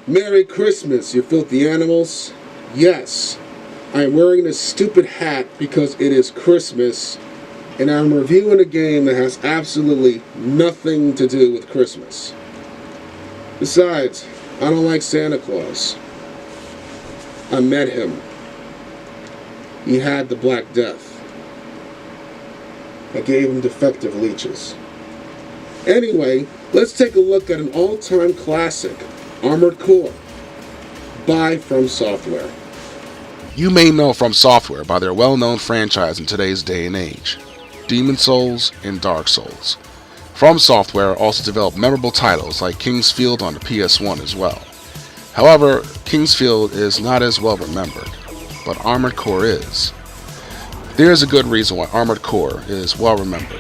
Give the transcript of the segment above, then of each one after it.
Merry Christmas, you filthy animals. Yes, I'm wearing this stupid hat because it is Christmas, and I'm reviewing a game that has absolutely nothing to do with Christmas. Besides, I don't like Santa Claus. I met him. He had the Black Death. I gave him defective leeches. Anyway, let's take a look at an all-time classic, Armored Core, by From Software. You may know From Software by their well-known franchise in today's day and age, Demon's Souls and Dark Souls. From Software also developed memorable titles like King's Field on the PS1 as well. However, King's Field is not as well remembered, but Armored Core is. There is a good reason why Armored Core is well remembered.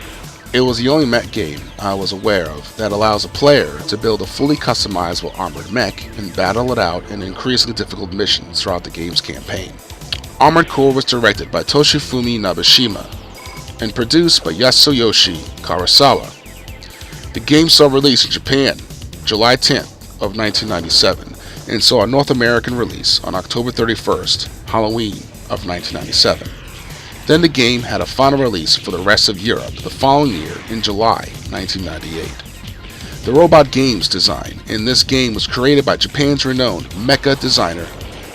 It was the only mech game I was aware of that allows a player to build a fully customizable armored mech and battle it out in increasingly difficult missions throughout the game's campaign. Armored Core was directed by Toshifumi Nabeshima and produced by Yasuyoshi Karasawa. The game saw release in Japan July 10th of 1997 and saw a North American release on October 31st, Halloween of 1997. Then the game had a final release for the rest of Europe the following year in July 1998. The robot games design in this game was created by Japan's renowned mecha designer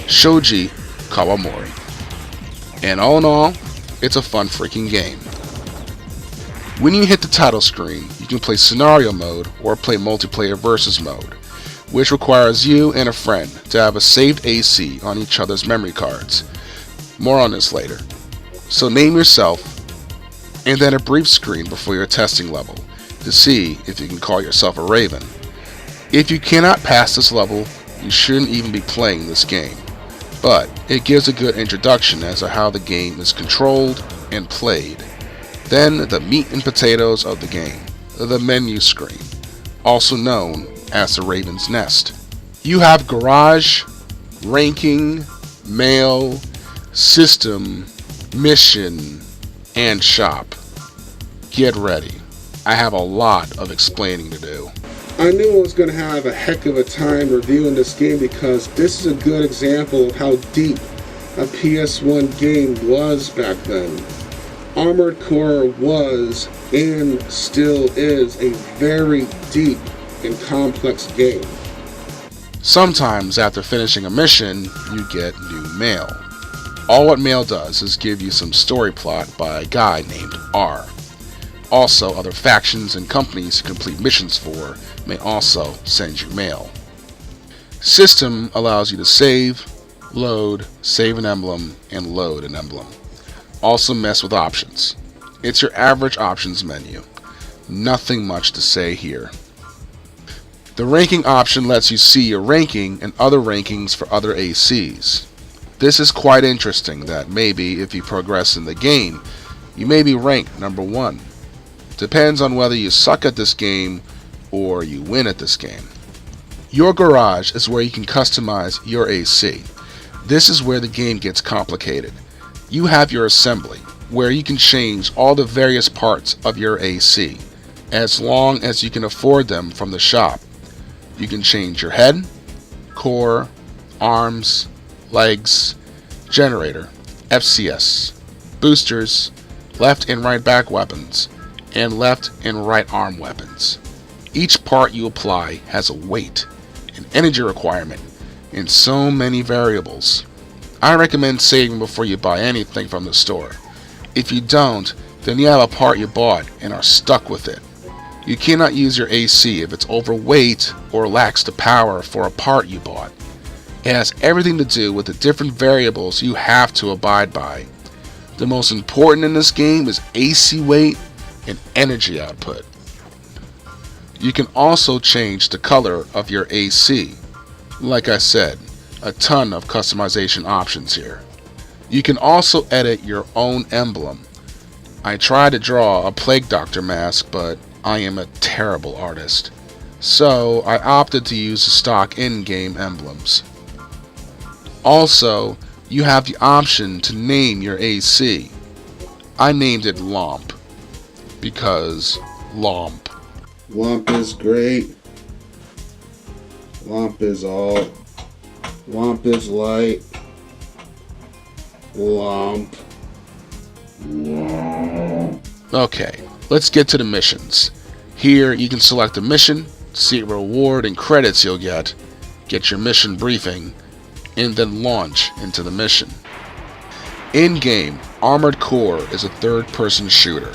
Shoji Kawamori. And all in all, it's a fun freaking game. When you hit the title screen, you can play scenario mode or play multiplayer versus mode, which requires you and a friend to have a saved AC on each other's memory cards. More on this later. So name yourself, and then a brief screen before your testing level to see if you can call yourself a Raven. If you cannot pass this level, you shouldn't even be playing this game, but it gives a good introduction as to how the game is controlled and played. Then the meat and potatoes of the game, the menu screen, also known as the Raven's Nest. You have garage, ranking, mail, system, mission, and shop. Get ready. I have a lot of explaining to do. I knew I was going to have a heck of a time reviewing this game because this is a good example of how deep a PS1 game was back then. Armored Core was, and still is, a very deep and complex game. Sometimes after finishing a mission, you get new mail. All what mail does is give you some story plot by a guy named R. Also, other factions and companies you complete missions for may also send you mail. System allows you to save, load, save an emblem, and load an emblem. Also mess with options. It's your average options menu. Nothing much to say here. The ranking option lets you see your ranking and other rankings for other ACs. This is quite interesting that maybe if you progress in the game, you may be ranked number 1. Depends on whether you suck at this game or you win at this game. Your garage is where you can customize your AC. This is where the game gets complicated. You have your assembly, where you can change all the various parts of your AC, as long as you can afford them from the shop. You can change your head, core, arms, legs, generator, FCS, boosters, left and right back weapons, and left and right arm weapons. Each part you apply has a weight, an energy requirement, and so many variables. I recommend saving before you buy anything from the store. If you don't, then you have a part you bought and are stuck with it. You cannot use your AC if it's overweight or lacks the power for a part you bought. It has everything to do with the different variables you have to abide by. The most important in this game is AC weight and energy output. You can also change the color of your AC. Like I said, a ton of customization options here. You can also edit your own emblem. I tried to draw a Plague Doctor mask, but I am a terrible artist. So I opted to use the stock in-game emblems. Also, you have the option to name your AC. I named it Lomp because Lomp. Womp is great. Lamp is alt. Lamp is light. Lamp. Okay, let's get to the missions. Here you can select a mission, see what reward and credits you'll get your mission briefing, and then launch into the mission. In-game, Armored Core is a third-person shooter.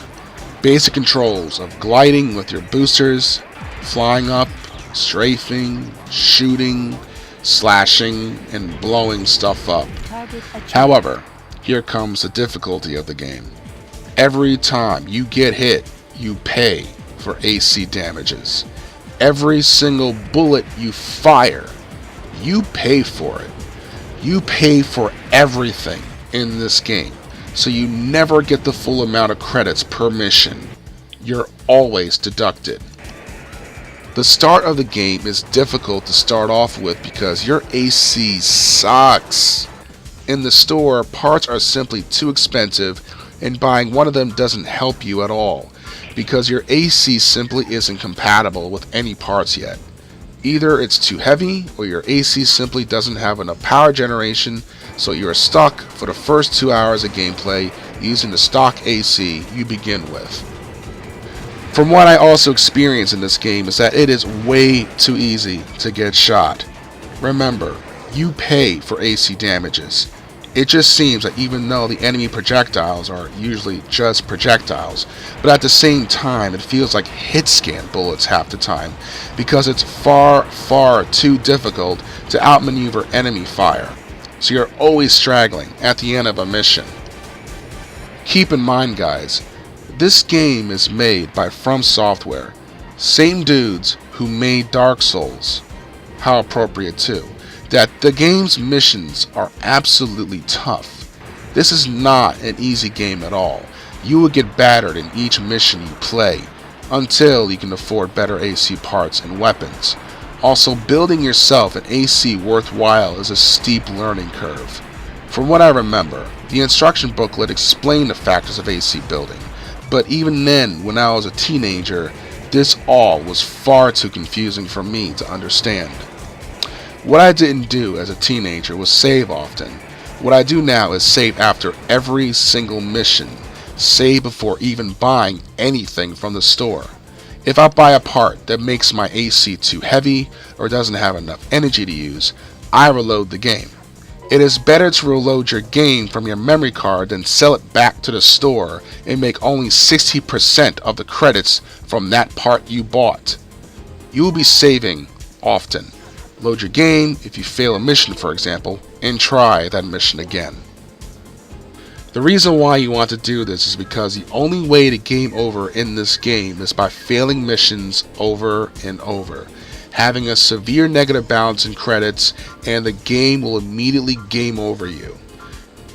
Basic controls of gliding with your boosters, flying up, strafing, shooting, slashing, and blowing stuff up. However, here comes the difficulty of the game. Every time you get hit, you pay for AC damages. Every single bullet you fire, you pay for it. You pay for everything in this game, so you never get the full amount of credits per mission. You're always deducted. The start of the game is difficult to start off with because your AC sucks. In the store, parts are simply too expensive, and buying one of them doesn't help you at all, because your AC simply isn't compatible with any parts yet. Either it's too heavy, or your AC simply doesn't have enough power generation, so you're stuck for the first 2 hours of gameplay using the stock AC you begin with. From what I also experience in this game is that it is way too easy to get shot. Remember, you pay for AC damages. It just seems that even though the enemy projectiles are usually just projectiles, but at the same time it feels like hit scan bullets half the time, because it's far, far too difficult to outmaneuver enemy fire. So you're always straggling at the end of a mission. Keep in mind, guys, this game is made by From Software, same dudes who made Dark Souls. How appropriate too, that the game's missions are absolutely tough. This is not an easy game at all. You will get battered in each mission you play, until you can afford better AC parts and weapons. Also, building yourself an AC worthwhile is a steep learning curve. From what I remember, the instruction booklet explained the factors of AC building, but even then, when I was a teenager, this all was far too confusing for me to understand. What I didn't do as a teenager was save often. What I do now is save after every single mission, save before even buying anything from the store. If I buy a part that makes my AC too heavy or doesn't have enough energy to use, I reload the game. It is better to reload your game from your memory card than sell it back to the store and make only 60% of the credits from that part you bought. You will be saving often. Load your game if you fail a mission, for example, and try that mission again. The reason why you want to do this is because the only way to game over in this game is by failing missions over and over, having a severe negative balance in credits, and the game will immediately game over you.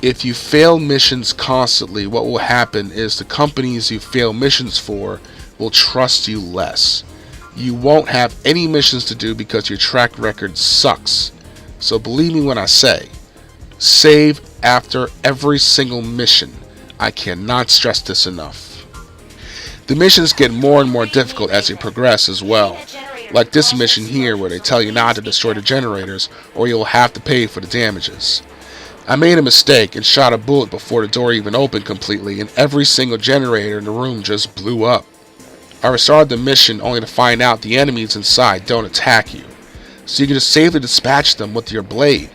If you fail missions constantly, what will happen is the companies you fail missions for will trust you less. You won't have any missions to do because your track record sucks. So believe me when I say, save after every single mission. I cannot stress this enough. The missions get more and more difficult as you progress as well. Like this mission here where they tell you not to destroy the generators or you'll have to pay for the damages. I made a mistake and shot a bullet before the door even opened completely, and every single generator in the room just blew up. I restarted the mission only to find out the enemies inside don't attack you, so you can just safely dispatch them with your blade.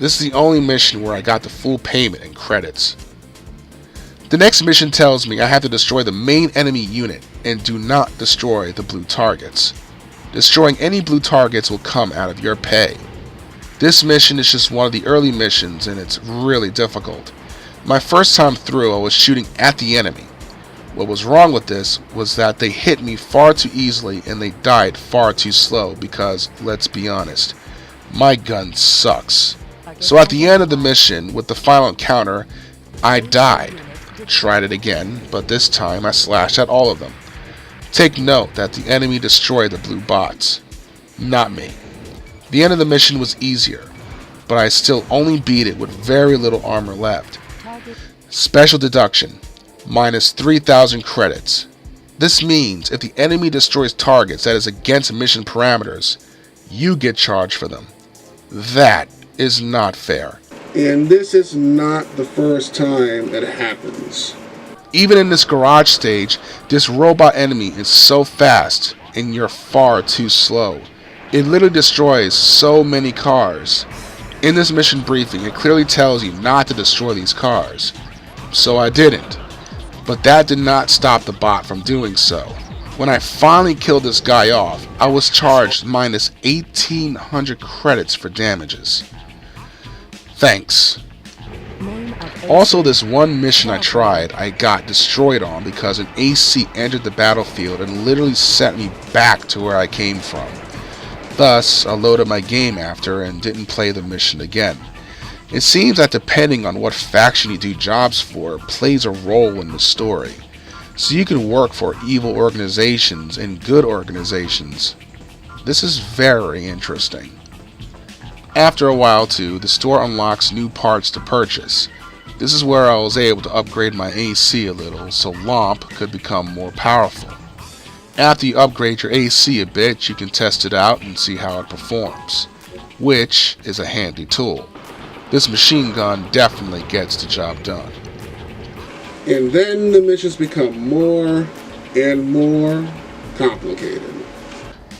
This is the only mission where I got the full payment and credits. The next mission tells me I have to destroy the main enemy unit and do not destroy the blue targets. Destroying any blue targets will come out of your pay. This mission is just one of the early missions and it's really difficult. My first time through, I was shooting at the enemy. What was wrong with this was that they hit me far too easily and they died far too slow because, let's be honest, my gun sucks. So at the end of the mission, with the final encounter, I died. Tried it again, but this time I slashed at all of them. Take note that the enemy destroyed the blue bots, not me. The end of the mission was easier, but I still only beat it with very little armor left. Special deduction, minus 3,000 credits. This means if the enemy destroys targets that is against mission parameters, you get charged for them. That is not fair. And this is not the first time that it happens. Even in this garage stage, this robot enemy is so fast and you're far too slow. It literally destroys so many cars. In this mission briefing, it clearly tells you not to destroy these cars. So I didn't. But that did not stop the bot from doing so. When I finally killed this guy off, I was charged minus 1,800 credits for damages. Thanks. Also, this one mission I tried, I got destroyed on because an AC entered the battlefield and literally sent me back to where I came from. Thus, I loaded my game after and didn't play the mission again. It seems that depending on what faction you do jobs for plays a role in the story. So you can work for evil organizations and good organizations. This is very interesting. After a while too, the store unlocks new parts to purchase. This is where I was able to upgrade my AC a little so LOMP could become more powerful. After you upgrade your AC a bit, you can test it out and see how it performs, which is a handy tool. This machine gun definitely gets the job done. And then the missions become more and more complicated.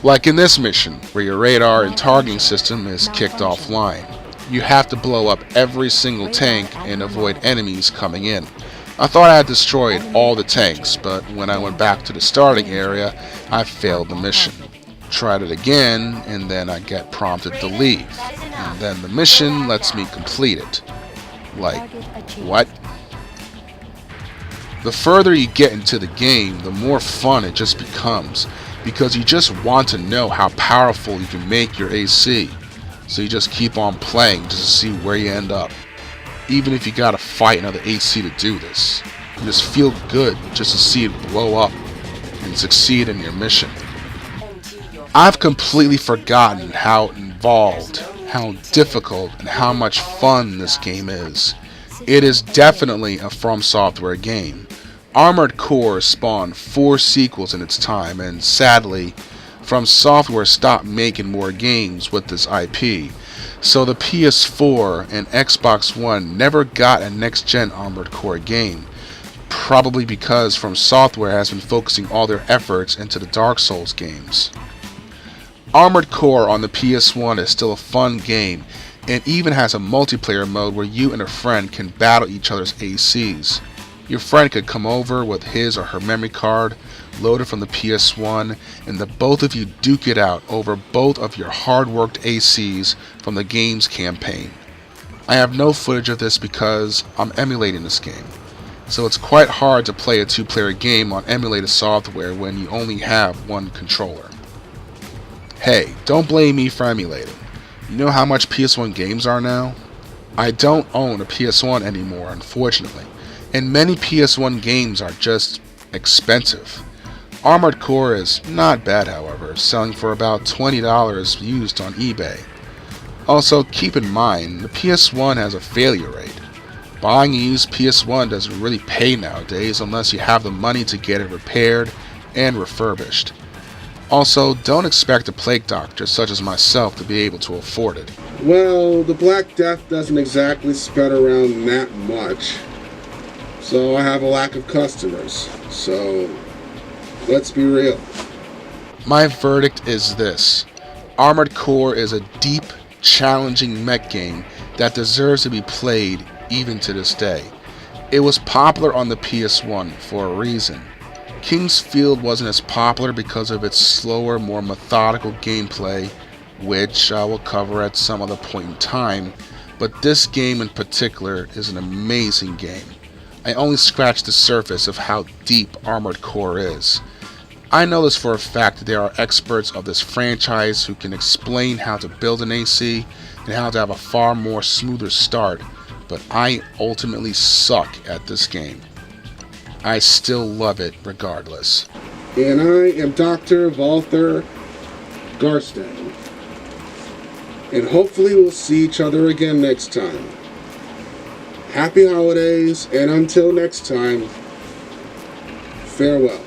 Like in this mission, where your radar and targeting system is kicked offline. You have to blow up every single tank and avoid enemies coming in. I thought I had destroyed all the tanks, but when I went back to the starting area, I failed the mission. Tried it again, and then I get prompted to leave. And then the mission lets me complete it. Like, what? The further you get into the game, the more fun it just becomes, because you just want to know how powerful you can make your AC. So you just keep on playing just to see where you end up. Even if you gotta fight another AC to do this. You just feel good just to see it blow up and succeed in your mission. I've completely forgotten how involved, how difficult, and how much fun this game is. It is definitely a From Software game. Armored Core spawned 4 sequels in its time, and sadly, From Software stopped making more games with this IP, so the PS4 and Xbox One never got a next-gen Armored Core game, probably because From Software has been focusing all their efforts into the Dark Souls games. Armored Core on the PS1 is still a fun game, and even has a multiplayer mode where you and a friend can battle each other's ACs. Your friend could come over with his or her memory card, loaded from the PS1, and the both of you duke it out over both of your hard-worked ACs from the game's campaign. I have no footage of this because I'm emulating this game, so it's quite hard to play a 2-player game on emulated software when you only have one controller. Hey, don't blame me for emulating. You know how much PS1 games are now? I don't own a PS1 anymore, unfortunately, and many PS1 games are just expensive. Armored Core is not bad, however, selling for about $20 used on eBay. Also, keep in mind, the PS1 has a failure rate. Buying a used PS1 doesn't really pay nowadays unless you have the money to get it repaired and refurbished. Also, don't expect a plague doctor such as myself to be able to afford it. Well, the Black Death doesn't exactly spread around that much, so I have a lack of customers, so let's be real. My verdict is this. Armored Core is a deep, challenging mech game that deserves to be played even to this day. It was popular on the PS1 for a reason. King's Field wasn't as popular because of its slower, more methodical gameplay, which I will cover at some other point in time, but this game in particular is an amazing game. I only scratched the surface of how deep Armored Core is. I know this for a fact that there are experts of this franchise who can explain how to build an AC and how to have a far more smoother start, but I ultimately suck at this game. I still love it regardless. And I am Dr. Walther Garstein. And hopefully we'll see each other again next time. Happy holidays, and until next time, farewell.